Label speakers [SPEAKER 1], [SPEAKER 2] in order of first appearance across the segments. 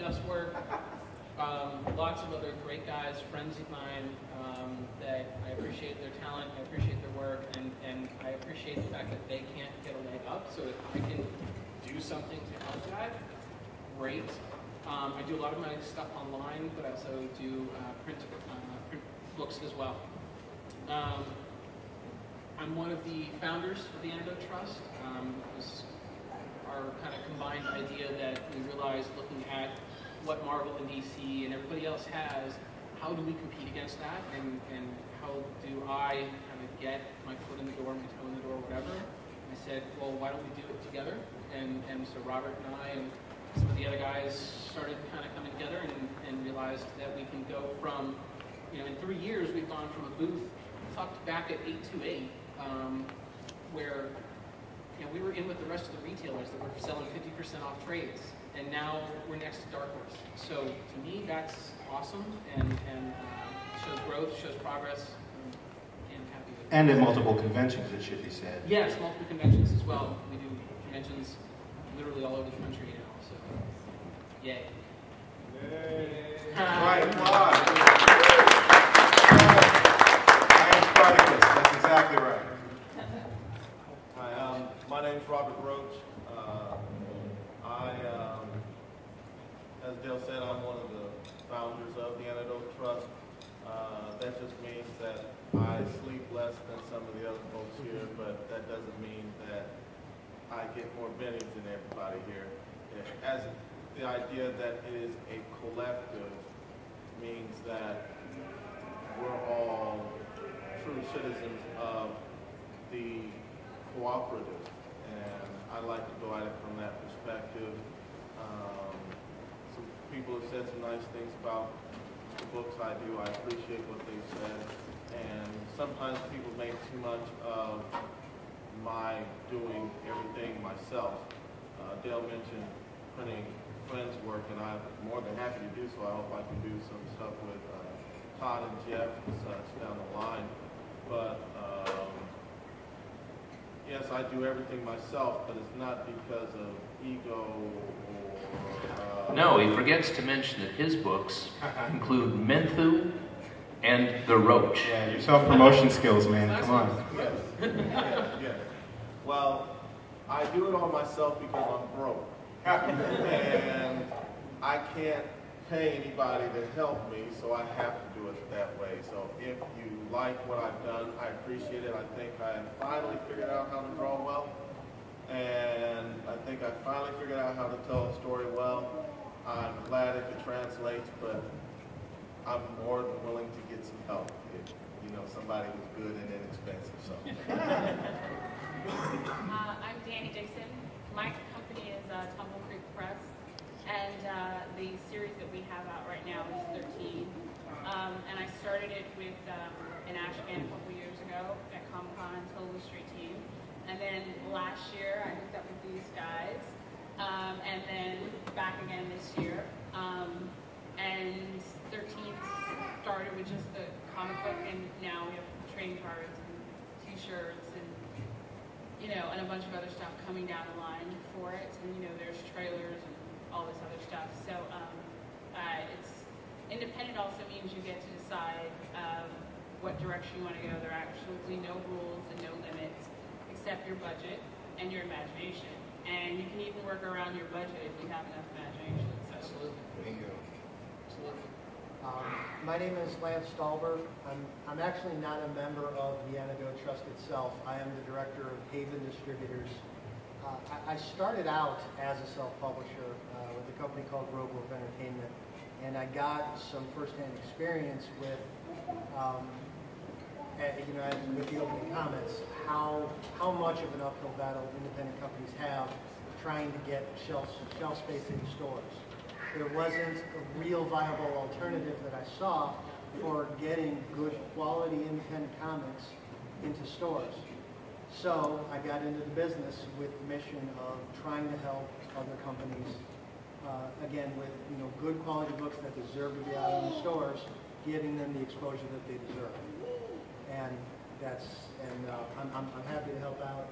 [SPEAKER 1] Jeff's work. Lots of other great guys, friends of mine, that I appreciate their talent, I appreciate their work, and I appreciate the fact that they can't get a leg up. So if I can do something to help that, great. I do a lot of my stuff online, but I also do print books as well. I'm one of the founders of the Antidote Trust. It was our kind of combined idea that we realized, looking at what Marvel and DC and everybody else has, how do we compete against that, and how do I kind of get my foot in the door, my toe in the door, whatever. I said, well, why don't we do it together? And so Robert and I and some of the other guys started kind of coming together and realized that we can go from, in 3 years we've gone from a booth tucked back at 828, where we were in with the rest of the retailers that were selling 50% off trades, and now we're next to Dark Horse. So to me, that's awesome, and shows growth, shows progress, and happy with it.
[SPEAKER 2] And at multiple conventions, it should be said.
[SPEAKER 1] Yes, multiple conventions as well. We do conventions literally all over the country now, so yay.
[SPEAKER 2] Right, applause. I am Spartacus, that's exactly right.
[SPEAKER 3] Hi, my name's Robert Roach. As Dale said, I'm one of the founders of the Antidote Trust. That just means that I sleep less than some of the other folks here, but that doesn't mean that I get more bennies than everybody here. As the idea that it is a collective means that we're all true citizens of the cooperative, and I like to go at it from that perspective. Some people have said some nice things about the books I do. I appreciate what they've said, and sometimes people make too much of my doing everything myself. Dale mentioned printing friends' work, and I'm more than happy to do so. I hope I can do some stuff with Todd and Jeff and such down the line. But yes, I do everything myself, but it's not because of ego or...
[SPEAKER 4] No, he forgets to mention that his books include Menthu and The Roach.
[SPEAKER 2] Yeah, your self-promotion skills, man. Come on.
[SPEAKER 3] Yes. Yes. Well, I do it all myself because I'm broke. And I can't pay anybody to help me, so I have to do it that way. So if you like what I've done, I appreciate it. I think I finally figured out how to draw well, and I think I finally figured out how to tell a story well. I'm glad if it translates, but I'm more than willing to get some help if somebody who's good and inexpensive. So.
[SPEAKER 5] I'm Danny Dixon. My company is Tumble Creek Press, and the series that we have out right now is 13. And I started it with in Ashcan a couple years ago at Comic-Con until the street team. And then last year I hooked up with these guys, and then back again this year. And 13 started with just the comic book, and now we have trading cards and t-shirts and and a bunch of other stuff coming down the line for it. And there's trailers and all this other stuff. So it's independent also means you get to decide what direction you want to go. There are absolutely no rules and no limits except your budget and your imagination. And you can even work around your budget if you have enough imagination. So.
[SPEAKER 1] Absolutely.
[SPEAKER 2] Bingo.
[SPEAKER 1] Absolutely.
[SPEAKER 6] My name is Lance Stahlberg. I'm actually not a member of the Antidote Trust itself. I am the director of Haven Distributors. I started out as a self-publisher with a company called Grove Wolf Entertainment, and I got some first-hand experience with, with the opening comments, how much of an uphill battle independent companies have trying to get shelf space in stores. There wasn't a real viable alternative that I saw for getting good quality independent comics into stores. So I got into the business with the mission of trying to help other companies, again, with good quality books that deserve to be out in the stores, giving them the exposure that they deserve. And I'm happy to help out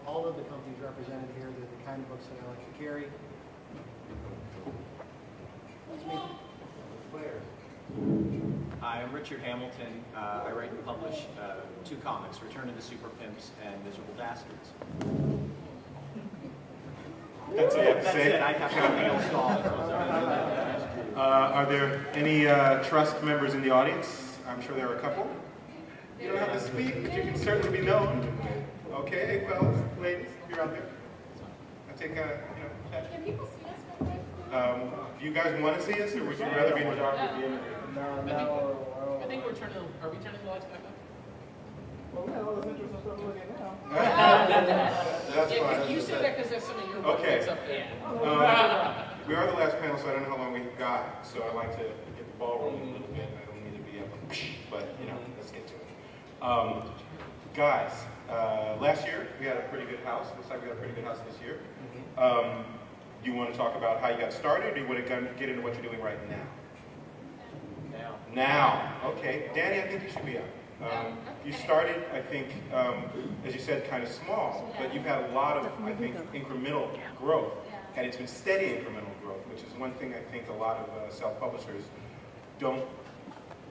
[SPEAKER 6] all of the companies represented here. They're the kind of books that I like to carry.
[SPEAKER 7] Hi, I'm Richard Hamilton. I write and publish 2 comics, Return of the Super-Pimps and Miserable Bastards.
[SPEAKER 2] That's all you have to
[SPEAKER 7] That's
[SPEAKER 2] say?
[SPEAKER 7] it. I have nothing else to offer.
[SPEAKER 2] Are there any Trust members in the audience? I'm sure there are a couple. You don't have to speak, but you can certainly be known. Okay, hey, fellas, ladies, if you're out there. I take a, chat.
[SPEAKER 5] Can people see us, by the way?
[SPEAKER 2] Do you guys want to see us, or would you rather be in the dark?
[SPEAKER 1] I think we're turning. Are we turning the lights back on?
[SPEAKER 3] Well, we had all this interesting stuff to look at now.
[SPEAKER 2] That's
[SPEAKER 1] Yeah,
[SPEAKER 2] fine.
[SPEAKER 1] you said that because that's some of your
[SPEAKER 2] Okay.
[SPEAKER 1] lights up there.
[SPEAKER 2] We are the last panel, so I don't know how long we've got. So I like to get the ball rolling a little bit. I don't need to be up, but let's get to it. Guys, last year we had a pretty good house. Looks like we got a pretty good house this year. You want to talk about how you got started, or do you want to get into what you're doing right now? Now. Okay. Danny, I think you should be up. You started, I think, as you said, kind of small, but you've had a lot of, I think, incremental growth, and it's been steady incremental growth, which is one thing I think a lot of self-publishers don't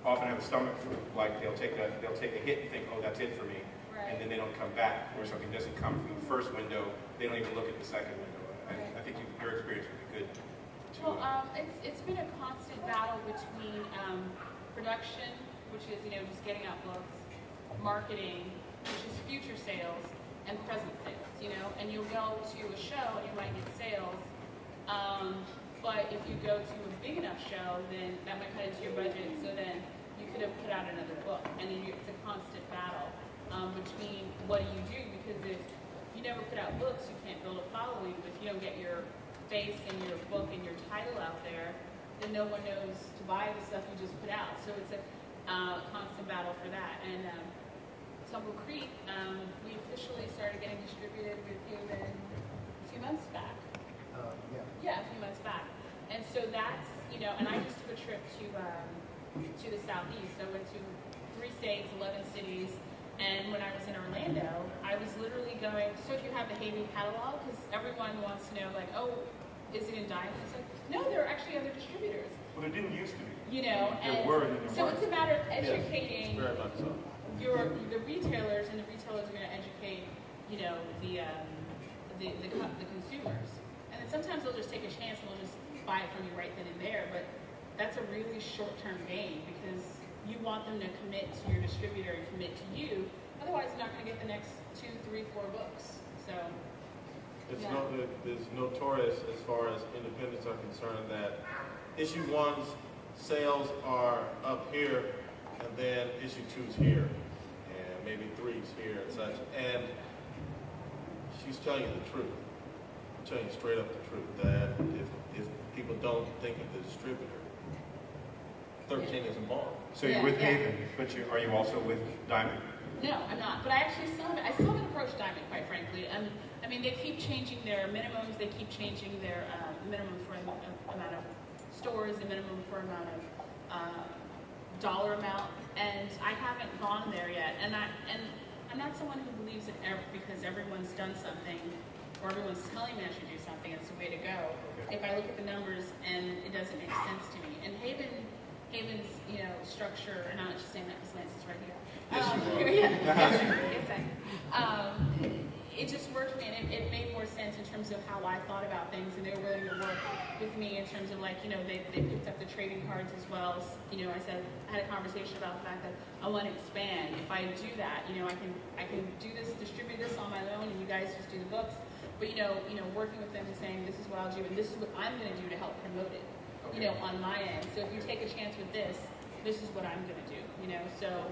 [SPEAKER 2] often have a stomach for. Like they'll take a hit and think, oh, that's it for me, and then they don't come back, or something doesn't come from the first window, they don't even look at the second window. I think your experience would be good.
[SPEAKER 5] Well, it's been a constant battle between production, which is just getting out books, marketing, which is future sales, and present sales. And you'll go to a show and you might get sales, but if you go to a big enough show, then that might cut into your budget. So then you could have put out another book, and then it's a constant battle between what do you do, because if you never put out books, you can't build a following. But if you don't get your face and your book and your title out there, then no one knows to buy the stuff you just put out. So it's a constant battle for that. And Tumble Creek, we officially started getting distributed with Haven a few months back. Yeah, a few months back. And so that's, and I just took a trip to the Southeast. I went to 3 states, 11 cities. And when I was in Orlando, I was literally going, so do you have the Haven catalog? Because everyone wants to know, like, oh, is it in Diamond? It's like, no, there are actually other distributors.
[SPEAKER 2] Well, there didn't used to be.
[SPEAKER 5] And
[SPEAKER 2] were, and there
[SPEAKER 5] so
[SPEAKER 2] weren't.
[SPEAKER 5] it's a matter of educating
[SPEAKER 3] Very much so.
[SPEAKER 5] the retailers, and the retailers are going to educate, the consumers. And then sometimes they'll just take a chance and they'll just buy it from you right then and there. But that's a really short-term gain, because you want them to commit to your distributor and commit to you. Otherwise, you're not going to get the next 2, 3, 4 books. So
[SPEAKER 3] it's notorious as far as independents are concerned that issue 1's sales are up here, and then issue 2's here, and maybe 3's here and such. And she's telling you the truth. I'm telling you straight up the truth, that if people don't think of the distributor, 13 is involved.
[SPEAKER 2] So you're with Haven, but are you also with Diamond?
[SPEAKER 5] no, I'm not. But I still haven't approached Diamond, quite frankly. I mean, they keep changing their minimums. They keep changing their minimum for amount of stores, the minimum for amount of dollar amount, and I haven't gone there yet. And I'm not someone who believes that because everyone's done something or everyone's telling me I should do something, it's the way to go. If I look at the numbers and it doesn't make sense to me, and Haven's structure, and I'm not just saying that because Lance is right here. It just worked for me, and it made more sense in terms of how I thought about things, and they were willing to work with me in terms of they picked up the trading cards as well. I said, I had a conversation about the fact that I want to expand. If I do that, I can do this, distribute this on my own, and you guys just do the books. But working with them and saying, this is what I'll do, and this is what I'm going to do to help promote it. On my end. So if you take a chance with this is what I'm going to do. So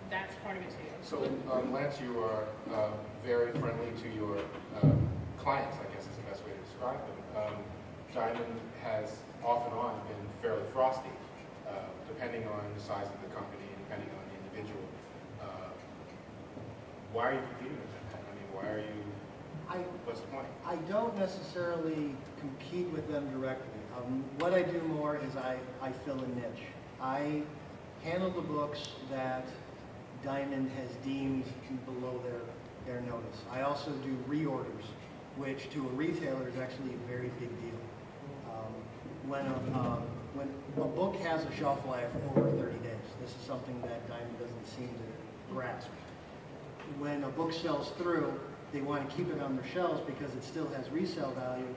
[SPEAKER 5] that's part of it too.
[SPEAKER 2] So, Lance, you are very friendly to your clients, I guess is the best way to describe them. Diamond has off and on been fairly frosty, depending on the size of the company and depending on the individual. Why are you competing with them? I mean, why are you, what's the point?
[SPEAKER 6] I don't necessarily compete with them directly. What I do more is I fill a niche. I handle the books that Diamond has deemed below their notice. I also do reorders, which to a retailer is actually a very big deal. When a book has a shelf life over 30 days, this is something that Diamond doesn't seem to grasp. When a book sells through, they want to keep it on their shelves because it still has resale value.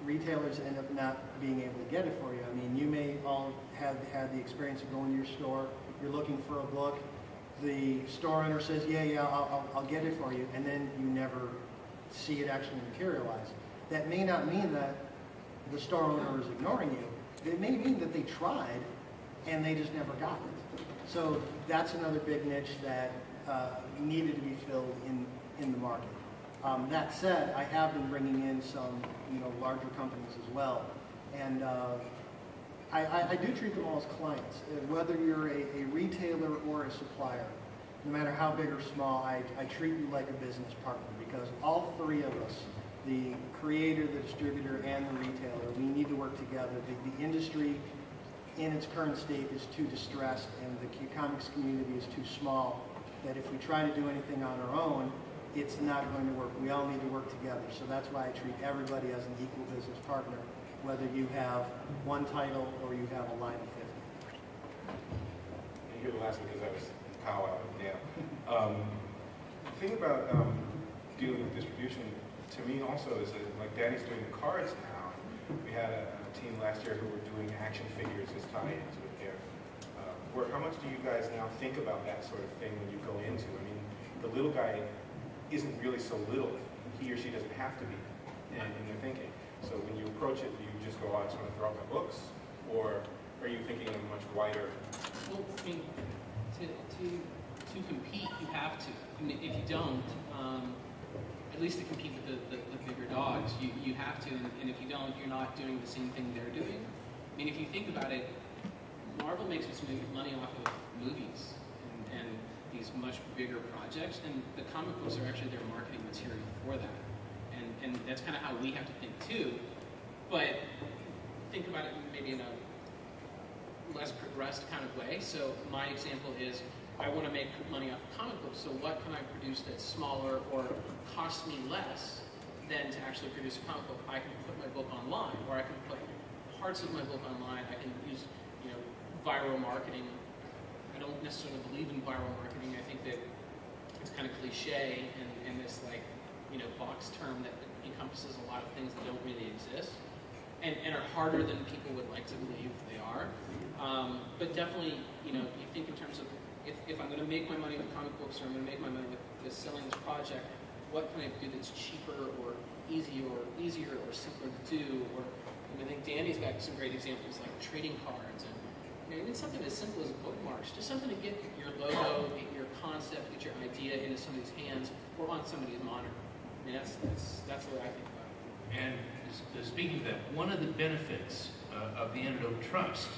[SPEAKER 6] Retailers end up not being able to get it for you. I mean, you may all have had the experience of going to your store, you're looking for a book, the store owner says, yeah, I'll get it for you, and then you never see it actually materialize. That may not mean that the store owner is ignoring you. It may mean that they tried and they just never got it. So that's another big niche that needed to be filled in the market. That said, I have been bringing in some larger companies as well, and I do treat them all as clients. Whether you're a retailer or a supplier, no matter how big or small, I treat you like a business partner, because all three of us, the creator, the distributor, and the retailer, we need to work together. The industry in its current state is too distressed, and the comics community is too small, that if we try to do anything on our own, it's not going to work. We all need to work together. So that's why I treat everybody as an equal business partner, whether you have one title or you have a line of 50.
[SPEAKER 2] And you're the last one because I was in powwow with Dan. The thing about dealing with distribution, to me also, is that like Danny's doing the cards now. We had a team last year who were doing action figures as tie-ins with their work. How much do you guys now think about that sort of thing when you go into? I mean, the little guy isn't really so little. He or she doesn't have to be in their thinking. So when you approach it, do you just go, I just want to throw out my books? Or are you thinking of a much wider?
[SPEAKER 1] Well, I mean, to compete, you have to. I mean, if you don't, at least to compete with the bigger dogs, you have to. And if you don't, you're not doing the same thing they're doing. I mean, if you think about it, Marvel makes its money off of movies and these much bigger projects, and the comic books are actually their marketing material for that. And that's kind of how we have to think too. But think about it maybe in a less progressed kind of way. So my example is, I want to make money off of comic books, so what can I produce that's smaller or costs me less than to actually produce a comic book? I can put my book online, or I can put parts of my book online. I can use viral marketing. I don't necessarily believe in viral marketing. I think that it's kind of cliche and this box term that encompasses a lot of things that don't really exist and are harder than people would like to believe they are. But definitely, you think in terms of if I'm going to make my money with comic books, or I'm going to make my money with selling this project, what can I do that's cheaper or easier or simpler to do? Or I think Danny's got some great examples like trading cards and even something as simple as bookmarks, just something to get your logo, get your concept, get your idea into somebody's hands or on somebody's monitor. I mean, that's the way I think about it.
[SPEAKER 4] And speaking of that, one of the benefits of the Antidote Trust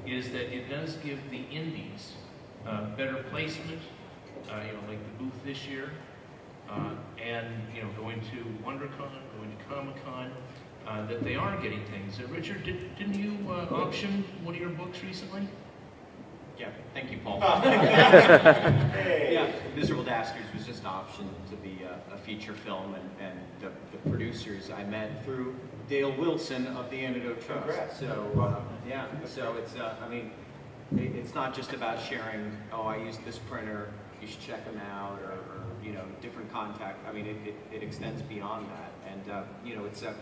[SPEAKER 4] is that it does give the indies better placement, like the booth this year, and going to WonderCon, going to Comic-Con, that they are getting things. Richard, didn't you auction one of your books recently?
[SPEAKER 7] Yeah, thank you, Paul.
[SPEAKER 2] Hey.
[SPEAKER 7] Yeah, Miserable Dastards was just optioned to be a feature film, and the producers I met through Dale Wilson of the Antidote Trust.
[SPEAKER 2] Congrats.
[SPEAKER 7] So yeah, so it's it's not just about sharing. Oh, I used this printer. You should check them out, or different contact. I mean, it extends beyond that, and it's a.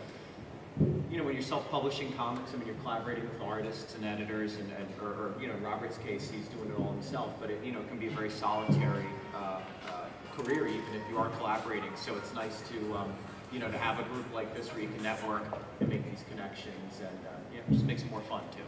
[SPEAKER 7] When you're self-publishing comics, I mean, you're collaborating with artists and editors, or in Robert's case, he's doing it all himself. But it can be a very solitary career, even if you are collaborating. So it's nice to to have a group like this where you can network and make these connections, and it just makes it more fun too.